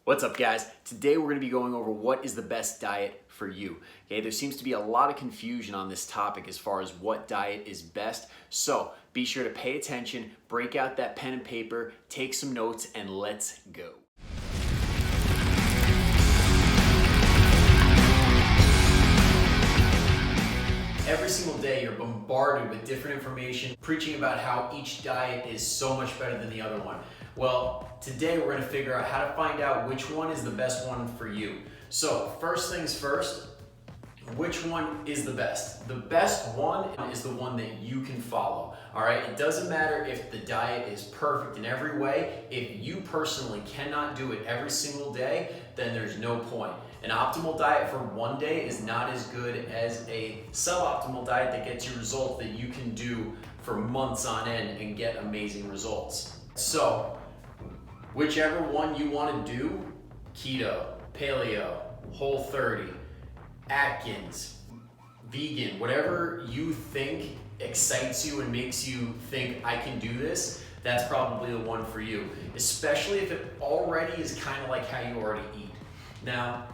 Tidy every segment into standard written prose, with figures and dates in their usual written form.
What's up, guys? Today we're going to be going over what is the best diet for you. Okay, there seems to be a lot of confusion on this topic as far as what diet is best. So be sure to pay attention, break out that pen and paper, take some notes, and let's go. Every single day you're bombarded with different information, preaching about how each diet is so much better than the other one. Well, today we're going to figure out how to find out which one is the best one for you. So first things first, which one is the best? The best one is the one that you can follow. All right, it doesn't matter if the diet is perfect in every way. If you personally cannot do it every single day, then there's no point. An optimal diet for one day is not as good as a suboptimal diet that gets you results that you can do for months on end and get amazing results. So, whichever one you want to do, keto, paleo, Whole30, Atkins, vegan, whatever you think excites you and makes you think I can do this, that's probably the one for you, especially if it already is kind of like how you already eat. Now,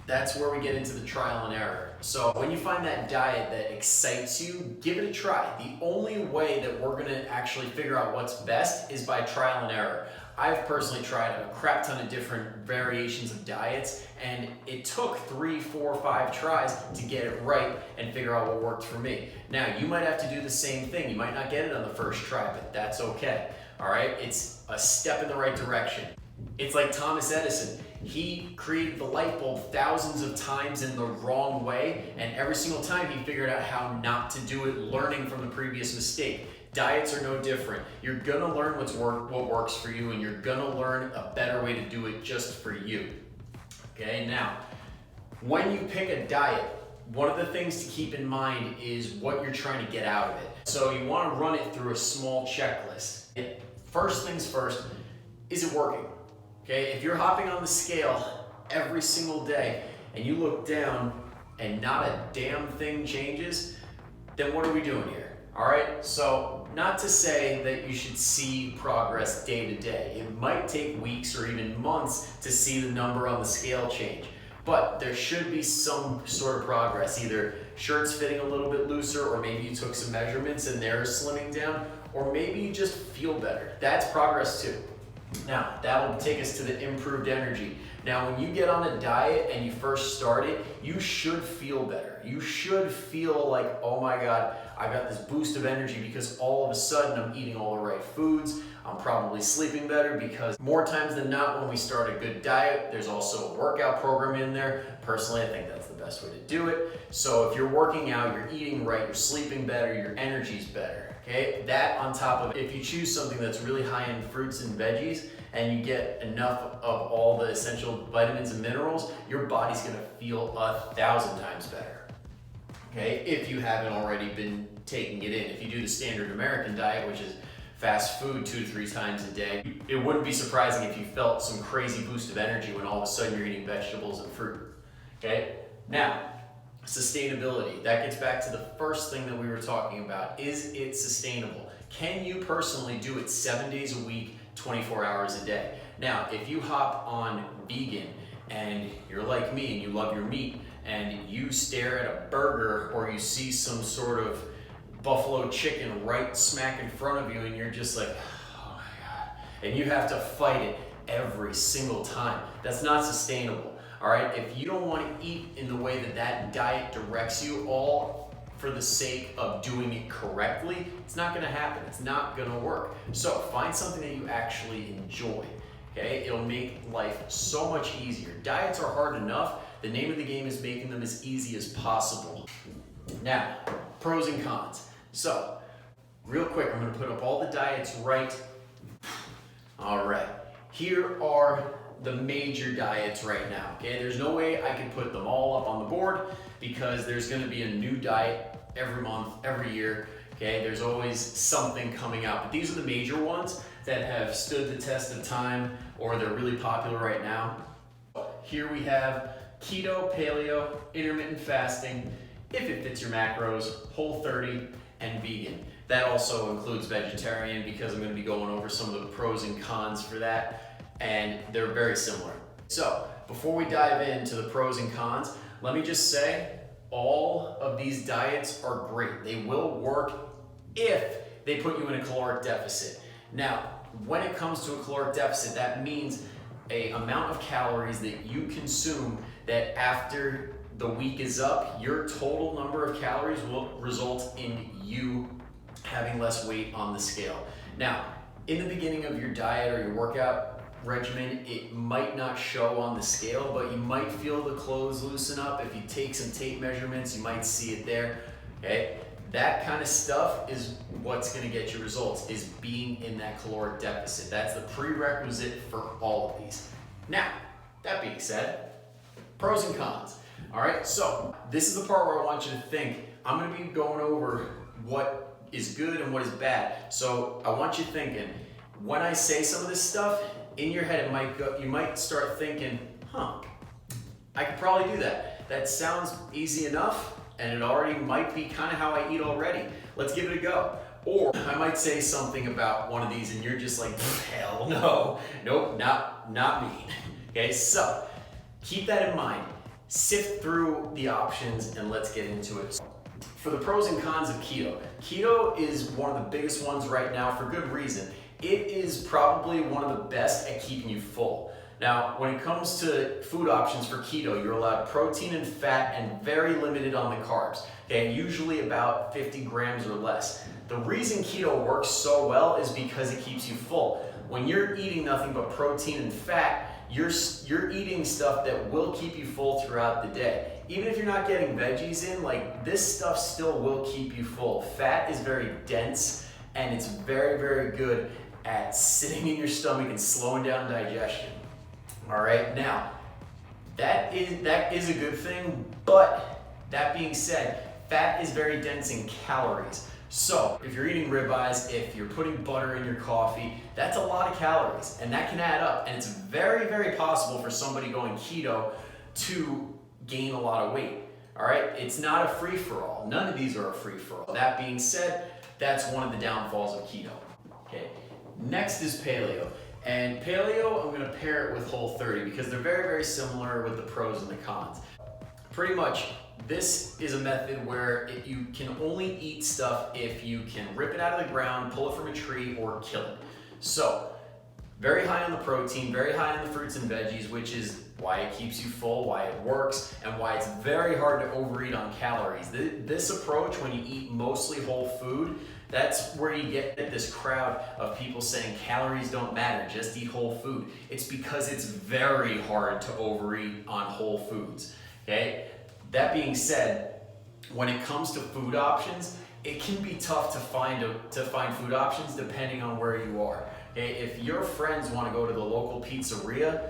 that's where we get into the trial and error. So when you find that diet that excites you, give it a try. The only way that we're gonna actually figure out what's best is by trial and error. I've personally tried a crap ton of different variations of diets, and it took 3, 4, 5 tries to get it right and figure out what worked for me. Now, you might have to do the same thing. You might not get it on the first try, but that's okay. All right, it's a step in the right direction. It's like Thomas Edison. He created the light bulb thousands of times in the wrong way, and every single time he figured out how not to do it, learning from the previous mistake. Diets are no different. You're gonna learn what works for you, and you're gonna learn a better way to do it just for you. Okay, now, when you pick a diet, one of the things to keep in mind is what you're trying to get out of it. So you wanna run it through a small checklist. First things first, is it working? Okay, if you're hopping on the scale every single day and you look down and not a damn thing changes, then what are we doing here? All right, so not to say that you should see progress day to day. It might take weeks or even months to see the number on the scale change, but there should be some sort of progress. Either shirts fitting a little bit looser, or maybe you took some measurements and they're slimming down, or maybe you just feel better. That's progress too. Now, that will take us to the improved energy. Now, when you get on a diet and you first start it, you should feel better. You should feel like, oh my God, I got this boost of energy because all of a sudden I'm eating all the right foods. I'm probably sleeping better because more times than not, when we start a good diet, there's also a workout program in there. Personally, I think that's the best way to do it. So if you're working out, you're eating right, you're sleeping better, your energy's better. Okay, that on top of, if you choose something that's really high in fruits and veggies and you get enough of all the essential vitamins and minerals, your body's gonna feel 1,000 times better. Okay, if you haven't already been taking it in. If you do the standard American diet, which is fast food 2 to 3 times a day, it wouldn't be surprising if you felt some crazy boost of energy when all of a sudden you're eating vegetables and fruit. Okay, now, sustainability. That gets back to the first thing that we were talking about. Is it sustainable? Can you personally do it 7 days a week, 24 hours a day? Now, if you hop on vegan and you're like me and you love your meat and you stare at a burger or you see some sort of buffalo chicken right smack in front of you and you're just like, oh my God, and you have to fight it every single time, that's not sustainable. All right, if you don't want to eat in the way that that diet directs you, all for the sake of doing it correctly, it's not going to happen. It's not going to work. So find something that you actually enjoy. Okay, it'll make life so much easier. Diets are hard enough. The name of the game is making them as easy as possible. Now, pros and cons. So, real quick, I'm going to put up all the diets right. All right, here are the major diets right now. Okay, there's no way I can put them all up on the board because there's going to be a new diet every month, every year. Okay, there's always something coming out, but these are the major ones that have stood the test of time or they're really popular right now. Here we have keto, paleo, intermittent fasting, if it fits your macros, Whole30, and vegan. That also includes vegetarian because I'm going to be going over some of the pros and cons for that. and they're very similar. So before we dive into the pros and cons, let me just say all of these diets are great. They will work if they put you in a caloric deficit. Now, when it comes to a caloric deficit, that means a amount of calories that you consume that after the week is up, your total number of calories will result in you having less weight on the scale. Now, in the beginning of your diet or your workout regimen, it might not show on the scale, but you might feel the clothes loosen up. If you take some tape measurements, you might see it there, okay? That kind of stuff is what's gonna get you results, is being in that caloric deficit. That's the prerequisite for all of these. Now, that being said, pros and cons. All right, so this is the part where I want you to think. I'm gonna be going over what is good and what is bad. So I want you thinking, when I say some of this stuff, in your head you might start thinking, I could probably do that. That sounds easy enough, and it already might be kind of how I eat already. Let's give it a go. Or I might say something about one of these and you're just like, hell no. Nope, not me. Okay, so keep that in mind. Sift through the options and let's get into it. For the pros and cons of keto. Keto is one of the biggest ones right now for good reason. It is probably one of the best at keeping you full. Now, when it comes to food options for keto, you're allowed protein and fat and very limited on the carbs, okay? Usually about 50 grams or less. The reason keto works so well is because it keeps you full. When you're eating nothing but protein and fat, you're eating stuff that will keep you full throughout the day. Even if you're not getting veggies in, like this stuff still will keep you full. Fat is very dense and it's very, very good at sitting in your stomach and slowing down digestion. All right, now that is a good thing, but that being said, fat is very dense in calories. So if you're eating ribeyes, if you're putting butter in your coffee, that's a lot of calories and that can add up. And it's very, very possible for somebody going keto to gain a lot of weight. All right, it's not a free-for-all. None of these are a free-for-all. That being said, that's one of the downfalls of keto. Okay, next is paleo. And paleo, I'm gonna pair it with Whole30 because they're very, very similar with the pros and the cons. Pretty much, this is a method where you can only eat stuff if you can rip it out of the ground, pull it from a tree, or kill it. So, very high on the protein, very high on the fruits and veggies, which is why it keeps you full, why it works, and why it's very hard to overeat on calories. This approach, when you eat mostly whole food, that's where you get this crowd of people saying calories don't matter, just eat whole food. It's because it's very hard to overeat on whole foods, okay? That being said, when it comes to food options, it can be tough to find food options depending on where you are. Okay? If your friends want to go to the local pizzeria,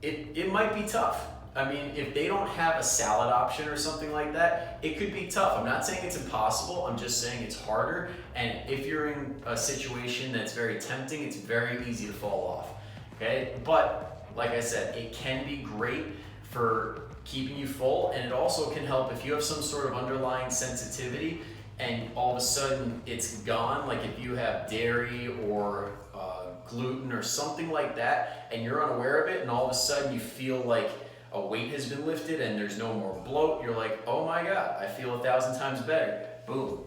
it might be tough. I mean, if they don't have a salad option or something like that, it could be tough. I'm not saying it's impossible, I'm just saying it's harder. And if you're in a situation that's very tempting, it's very easy to fall off, okay? But like I said, it can be great for keeping you full, and it also can help if you have some sort of underlying sensitivity and all of a sudden it's gone, like if you have dairy or gluten or something like that, and you're unaware of it, and all of a sudden you feel like a weight has been lifted and there's no more bloat, you're like, oh my God, I feel 1,000 times better. Boom,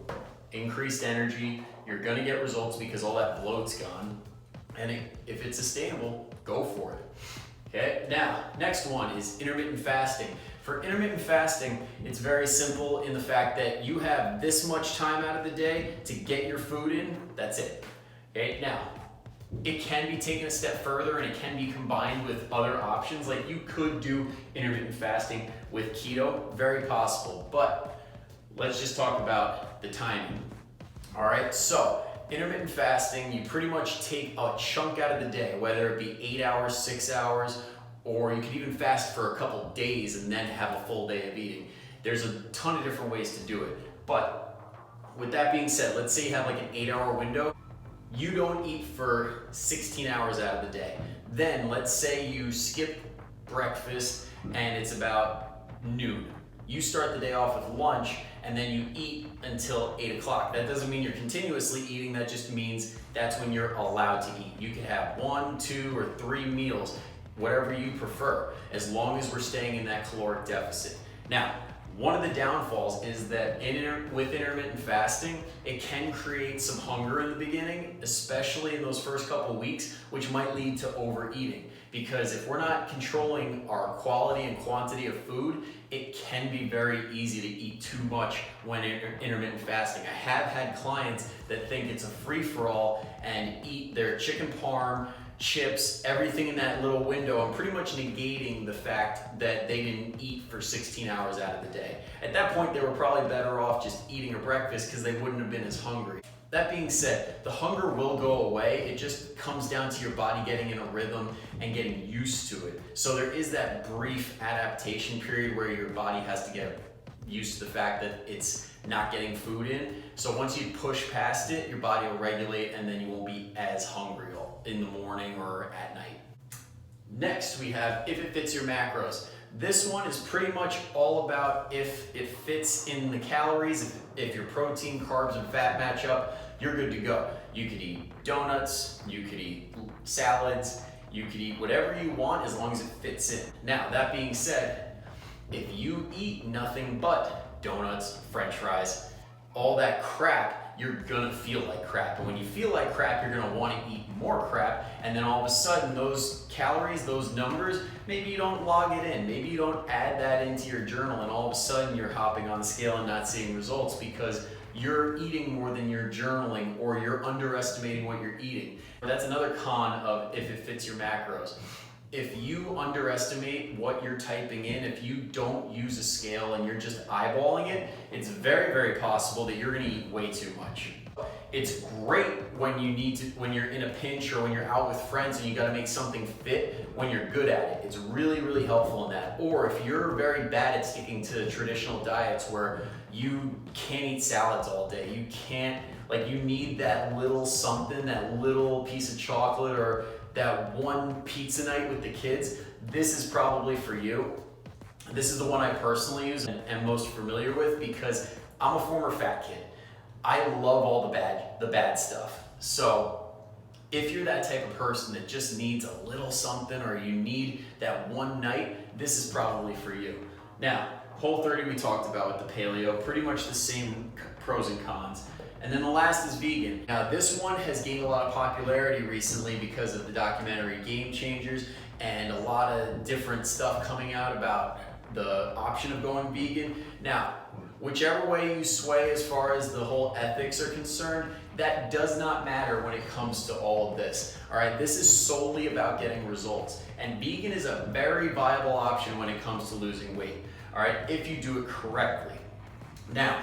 increased energy, you're gonna get results because all that bloat's gone. And if it's sustainable, go for it. Okay, now, next one is intermittent fasting. For intermittent fasting, it's very simple in the fact that you have this much time out of the day to get your food in, that's it. Okay, now, it can be taken a step further and it can be combined with other options. Like you could do intermittent fasting with keto, very possible, but let's just talk about the timing. All right, so intermittent fasting, you pretty much take a chunk out of the day, whether it be 8 hours, 6 hours, or you could even fast for a couple days and then have a full day of eating. There's a ton of different ways to do it. But with that being said, let's say you have like an 8-hour window. You don't eat for 16 hours out of the day. Then let's say you skip breakfast and it's about noon. You start the day off with lunch and then you eat until 8 o'clock. That doesn't mean you're continuously eating, that just means that's when you're allowed to eat. You can have 1, 2, or 3 meals, whatever you prefer, as long as we're staying in that caloric deficit. Now, one of the downfalls is that with intermittent fasting, it can create some hunger in the beginning, especially in those first couple weeks, which might lead to overeating. Because if we're not controlling our quality and quantity of food, it can be very easy to eat too much when intermittent fasting. I have had clients that think it's a free-for-all and eat their chicken parm, chips, everything in that little window. I'm pretty much negating the fact that they didn't eat for 16 hours out of the day. At that point, they were probably better off just eating a breakfast because they wouldn't have been as hungry. That being said, the hunger will go away. It just comes down to your body getting in a rhythm and getting used to it. So there is that brief adaptation period where your body has to get used to the fact that it's not getting food in. So once you push past it, your body will regulate and then you won't be as hungry in the morning or at night. Next, we have if it fits your macros. This one is pretty much all about if it fits in the calories, if your protein, carbs, and fat match up, you're good to go. You could eat donuts, you could eat salads, you could eat whatever you want as long as it fits in. Now, that being said, if you eat nothing but donuts, french fries, all that crap, you're gonna feel like crap. And when you feel like crap, you're gonna wanna eat more crap. And then all of a sudden, those calories, those numbers, maybe you don't log it in. Maybe you don't add that into your journal and all of a sudden you're hopping on the scale and not seeing results because you're eating more than you're journaling or you're underestimating what you're eating. That's another con of if it fits your macros. If you underestimate what you're typing in, if you don't use a scale and you're just eyeballing it, it's very, very possible that you're gonna eat way too much. It's great when you're in a pinch or when you're out with friends and you gotta make something fit when you're good at it. It's really, really helpful in that. Or if you're very bad at sticking to traditional diets where you can't eat salads all day, you need that little something, that little piece of chocolate or that one pizza night with the kids, this is probably for you. This is the one I personally use and am most familiar with because I'm a former fat kid. I love all the bad stuff. So if you're that type of person that just needs a little something or you need that one night, this is probably for you. Now, Whole30 we talked about with the paleo, pretty much the same pros and cons. And then the last is vegan. Now this one has gained a lot of popularity recently because of the documentary Game Changers and a lot of different stuff coming out about the option of going vegan. Now, whichever way you sway as far as the whole ethics are concerned, that does not matter when it comes to all of this. All right, this is solely about getting results. And vegan is a very viable option when it comes to losing weight. All right, if you do it correctly. Now,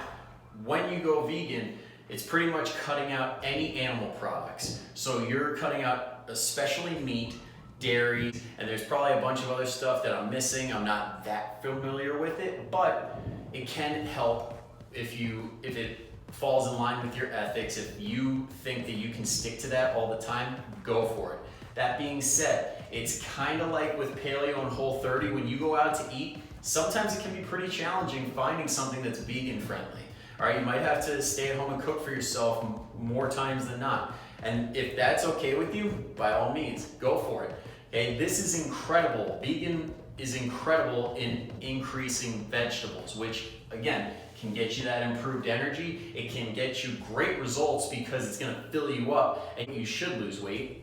when you go vegan, it's pretty much cutting out any animal products. So you're cutting out especially meat, dairy, and there's probably a bunch of other stuff that I'm missing. I'm not that familiar with it, but it can help if it falls in line with your ethics. If you think that you can stick to that all the time, go for it. That being said, it's kind of like with paleo and Whole30, when you go out to eat, sometimes it can be pretty challenging finding something that's vegan friendly. All right, you might have to stay at home and cook for yourself more times than not. And if that's okay with you, by all means, go for it. Okay, this is incredible. Vegan is incredible in increasing vegetables, which again, can get you that improved energy. It can get you great results because it's gonna fill you up and you should lose weight.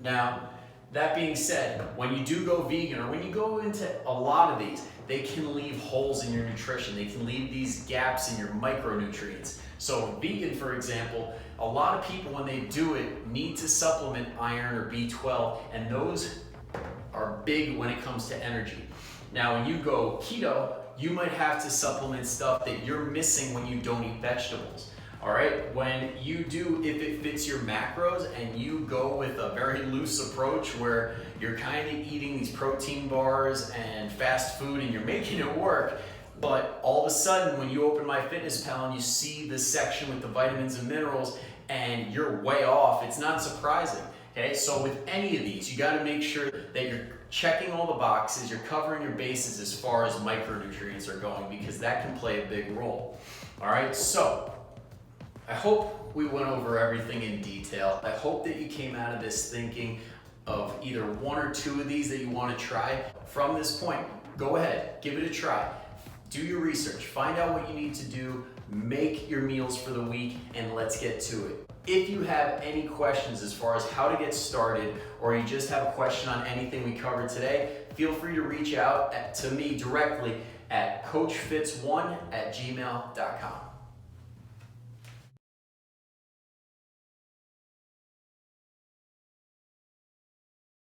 Now, that being said, when you do go vegan or when you go into a lot of these, they can leave holes in your nutrition. They can leave these gaps in your micronutrients. So vegan, for example, a lot of people when they do it need to supplement iron or B12, and those are big when it comes to energy. Now, when you go keto, you might have to supplement stuff that you're missing when you don't eat vegetables. All right, when you do, if it fits your macros and you go with a very loose approach where you're kind of eating these protein bars and fast food and you're making it work, but all of a sudden when you open MyFitnessPal and you see the section with the vitamins and minerals and you're way off, it's not surprising. Okay, so with any of these, you got to make sure that you're checking all the boxes, you're covering your bases as far as micronutrients are going, because that can play a big role. All right, so I hope we went over everything in detail. I hope that you came out of this thinking of either one or two of these that you want to try. From this point, go ahead, give it a try. Do your research, find out what you need to do, make your meals for the week, and let's get to it. If you have any questions as far as how to get started, or you just have a question on anything we covered today, feel free to reach out to me directly at coachfits1@gmail.com.